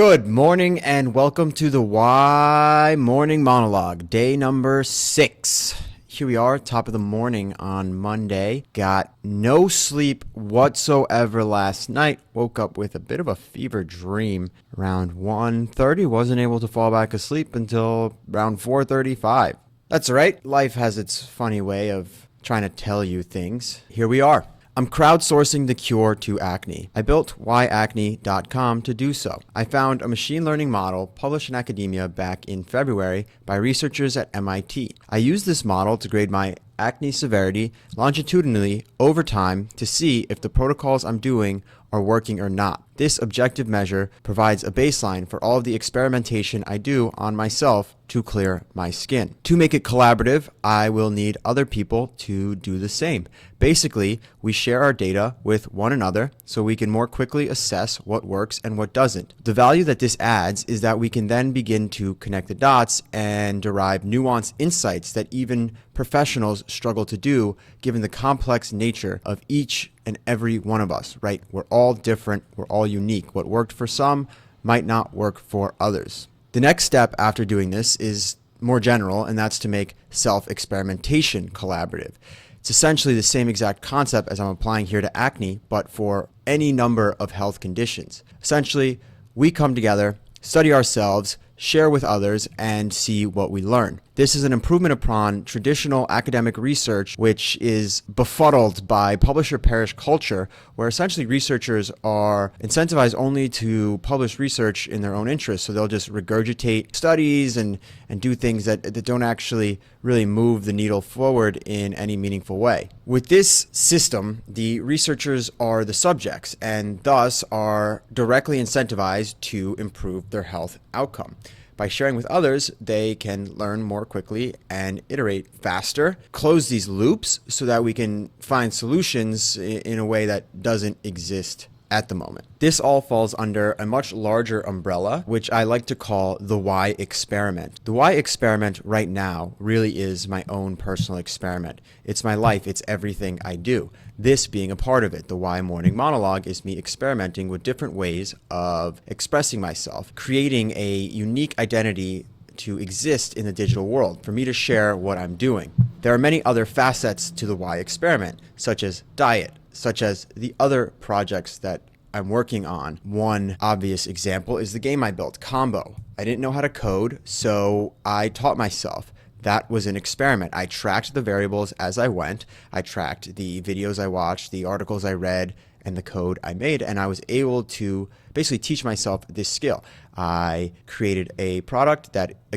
Good morning and welcome to the Why Morning Monologue, day number 6. Here we are, top of the morning on Monday. Got no sleep whatsoever last night. Woke up with a bit of a fever dream around 1:30. Wasn't able to fall back asleep until around 4:35. That's all right. Life has its funny way of trying to tell you things. Here we are. I'm crowdsourcing the cure to acne. I built whyacne.com to do so. I found a machine learning model published in academia back in February by researchers at MIT. I used this model to grade my acne severity longitudinally over time to see if the protocols I'm doing are working or not. This objective measure provides a baseline for all of the experimentation I do on myself to clear my skin. To make it collaborative, I will need other people to do the same. Basically, we share our data with one another so we can more quickly assess what works and what doesn't. The value that this adds is that we can then begin to connect the dots and derive nuanced insights that even professionals struggle to do given the complex nature of each and every one of us, right? We're all different. We're all unique. What worked for some might not work for others. The next step after doing this is more general, and that's to make self-experimentation collaborative. It's essentially the same exact concept as I'm applying here to acne, but for any number of health conditions. Essentially, we come together, study ourselves, share with others, and see what we learn. This is an improvement upon traditional academic research, which is befuddled by publisher-perish culture, where essentially researchers are incentivized only to publish research in their own interest. So they'll just regurgitate studies and do things that don't actually really move the needle forward in any meaningful way. With this system, the researchers are the subjects and thus are directly incentivized to improve their health outcome. By sharing with others, they can learn more quickly and iterate faster, close these loops so that we can find solutions in a way that doesn't exist at the moment. This all falls under a much larger umbrella, which I like to call the why experiment. The why experiment right now really is my own personal experiment. It's my life. It's everything I do. This being a part of it. The why morning monologue is me experimenting with different ways of expressing myself, creating a unique identity to exist in the digital world, for me to share what I'm doing. There are many other facets to the why experiment, such as diet, such as the other projects that I'm working on. One obvious example is the game I built, Combo. I didn't know how to code, so I taught myself. That was an experiment. I tracked the variables as I went. I tracked the videos I watched, the articles I read, and the code I made, and I was able to basically teach myself this skill. I created a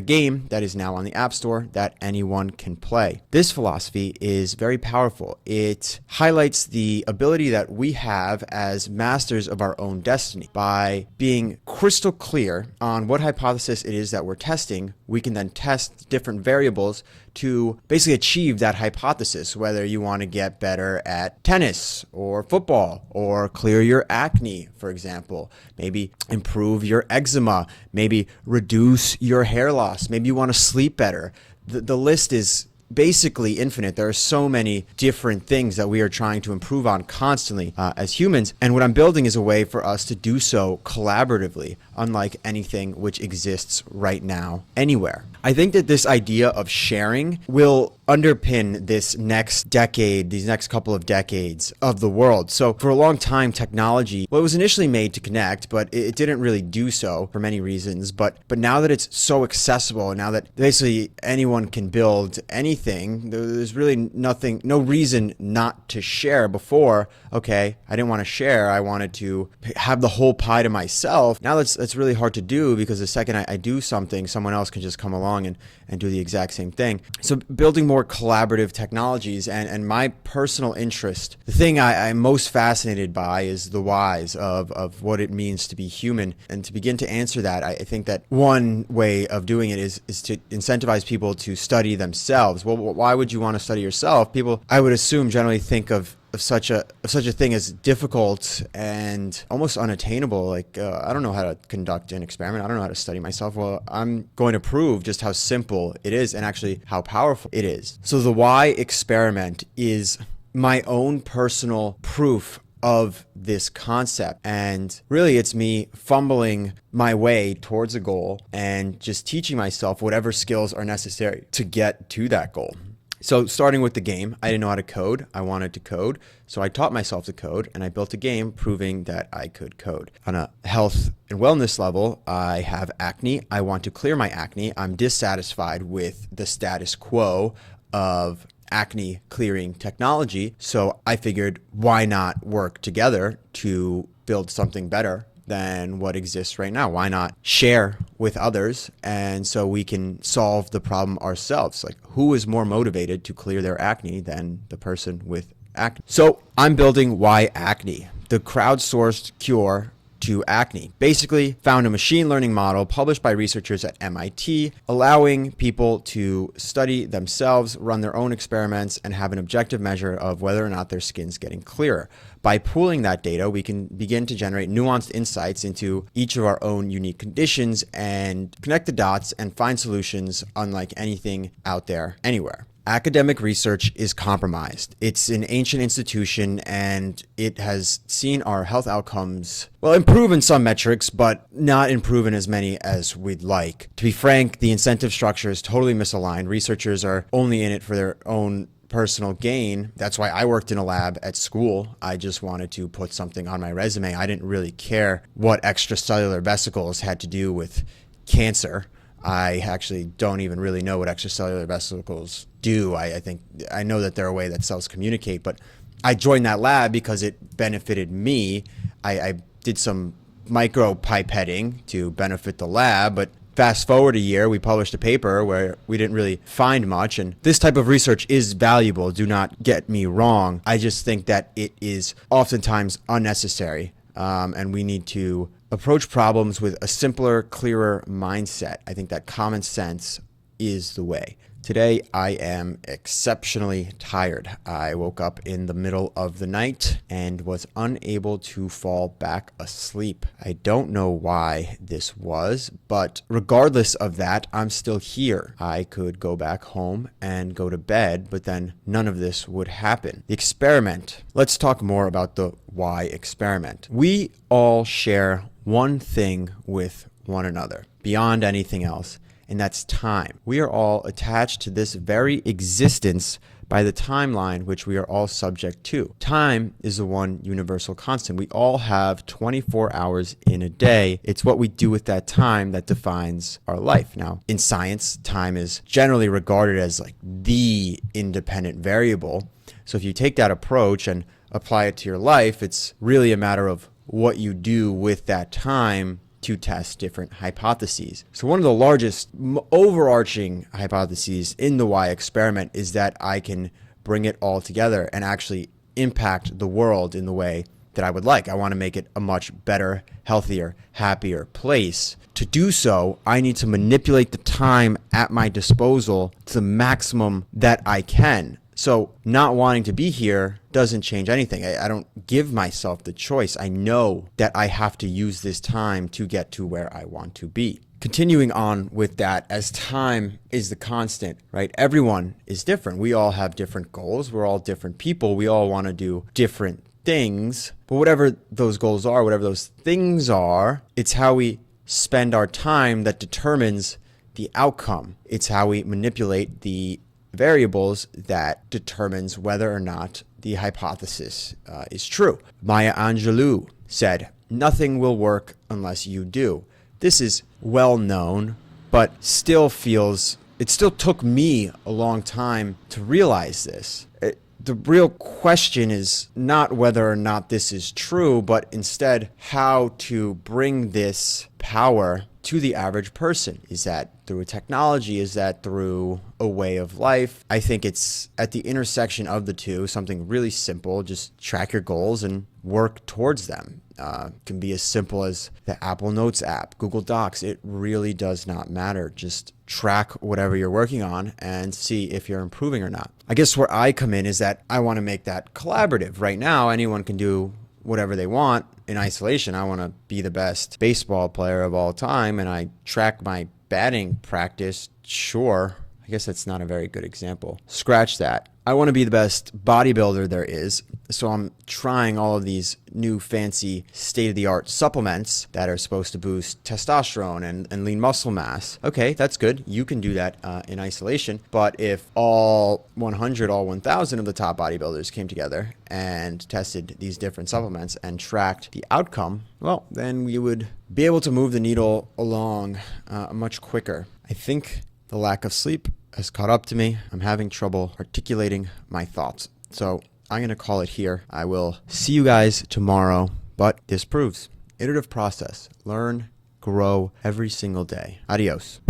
game that is now on the App Store that anyone can play. This philosophy is very powerful. It highlights the ability that we have as masters of our own destiny. By being crystal clear on what hypothesis it is that we're testing, we can then test different variables to basically achieve that hypothesis, whether you want to get better at tennis or football or clear your acne, for example, maybe improve your eczema, maybe reduce your hair loss, maybe you want to sleep better. The list is basically infinite. There are so many different things that we are trying to improve on constantly as humans. And what I'm building is a way for us to do so collaboratively, unlike anything which exists right now anywhere. I think that this idea of sharing will underpin this next decade, these next couple of decades of the world. So for a long time, technology, well, it was initially made to connect, but it didn't really do so for many reasons. But now that it's so accessible, and now that basically anyone can build anything, there's really no reason not to share. Before, okay, I didn't want to share. I wanted to have the whole pie to myself. Now that's really hard to do, because the second I do something, someone else can just come along and do the exact same thing. So building more collaborative technologies, and my personal interest, the thing I'm most fascinated by is the whys of what it means to be human. And to begin to answer that, I think that one way of doing it is to incentivize people to study themselves. Well, why would you want to study yourself? People, I would assume, generally think of such a thing as difficult and almost unattainable. Like, I don't know how to conduct an experiment. I don't know how to study myself. Well, I'm going to prove just how simple it is and actually how powerful it is. So the why experiment is my own personal proof of this concept. And really, it's me fumbling my way towards a goal and just teaching myself whatever skills are necessary to get to that goal. So starting with the game, I didn't know how to code. I wanted to code. So I taught myself to code, and I built a game proving that I could code. On a health and wellness level, I have acne. I want to clear my acne. I'm dissatisfied with the status quo of acne clearing technology. So I figured, why not work together to build something better than what exists right now? Why not share with others, and so we can solve the problem ourselves? Like, who is more motivated to clear their acne than the person with acne? So I'm building Why Acne, the crowdsourced cure to acne. Basically, found a machine learning model published by researchers at MIT, allowing people to study themselves, run their own experiments, and have an objective measure of whether or not their skin's getting clearer. By pooling that data, we can begin to generate nuanced insights into each of our own unique conditions and connect the dots and find solutions unlike anything out there anywhere. Academic research is compromised. It's an ancient institution, and it has seen our health outcomes, well, improve in some metrics, but not improve in as many as we'd like. To be frank, the incentive structure is totally misaligned. Researchers are only in it for their own personal gain. That's why I worked in a lab at school. I just wanted to put something on my resume. I didn't really care what extracellular vesicles had to do with cancer. I actually don't even really know what extracellular vesicles do. I think I know that they're a way that cells communicate, but I joined that lab because it benefited me. I did some micro pipetting to benefit the lab, but fast forward a year, we published a paper where we didn't really find much. And this type of research is valuable. Do not get me wrong. I just think that it is oftentimes unnecessary, and we need to approach problems with a simpler, clearer mindset. I think that common sense is the way. Today, I am exceptionally tired. I woke up in the middle of the night and was unable to fall back asleep. I don't know why this was, but regardless of that, I'm still here. I could go back home and go to bed, but then none of this would happen. The experiment. Let's talk more about the why experiment. We all share one thing with one another beyond anything else, and that's time. We are all attached to this very existence by the timeline which we are all subject to. Time is the one universal constant. We all have 24 hours in a day. It's what we do with that time that defines our life. Now, in science, time is generally regarded as like the independent variable. So if you take that approach and apply it to your life, it's really a matter of what you do with that time to test different hypotheses. So one of the largest overarching hypotheses in the why experiment is that I can bring it all together and actually impact the world in the way that I would like. I want to make it a much better, healthier, happier place. To do so, I need to manipulate the time at my disposal to the maximum that I can. So not wanting to be here doesn't change anything. I don't give myself the choice. I know that I have to use this time to get to where I want to be. Continuing on with that, as time is the constant, right? Everyone is different. We all have different goals. We're all different people. We all want to do different things. But whatever those goals are, whatever those things are, it's how we spend our time that determines the outcome. It's how we manipulate the variables that determines whether or not the hypothesis is true. Maya Angelou said, "Nothing will work unless you do." This is well known, but it still took me a long time to realize this. The real question is not whether or not this is true, but instead how to bring this power to the average person. Is that through a technology? Is that through a way of life? I think it's at the intersection of the two, something really simple. Just track your goals and work towards them. It can be as simple as the Apple Notes app, Google Docs. It really does not matter. Just track whatever you're working on and see if you're improving or not. I guess where I come in is that I want to make that collaborative. Right now, anyone can do whatever they want in isolation. I want to be the best baseball player of all time, and I track my batting practice. Sure, I guess that's not a very good example. Scratch that. I want to be the best bodybuilder there is, so I'm trying all of these new fancy state-of-the-art supplements that are supposed to boost testosterone and lean muscle mass. Okay, that's good. You can do that in isolation, but if all 100, all 1,000 of the top bodybuilders came together and tested these different supplements and tracked the outcome, well, then we would be able to move the needle along much quicker. I think the lack of sleep has caught up to me. I'm having trouble articulating my thoughts. So I'm going to call it here. I will see you guys tomorrow, but this proves iterative process. Learn, grow every single day. Adios.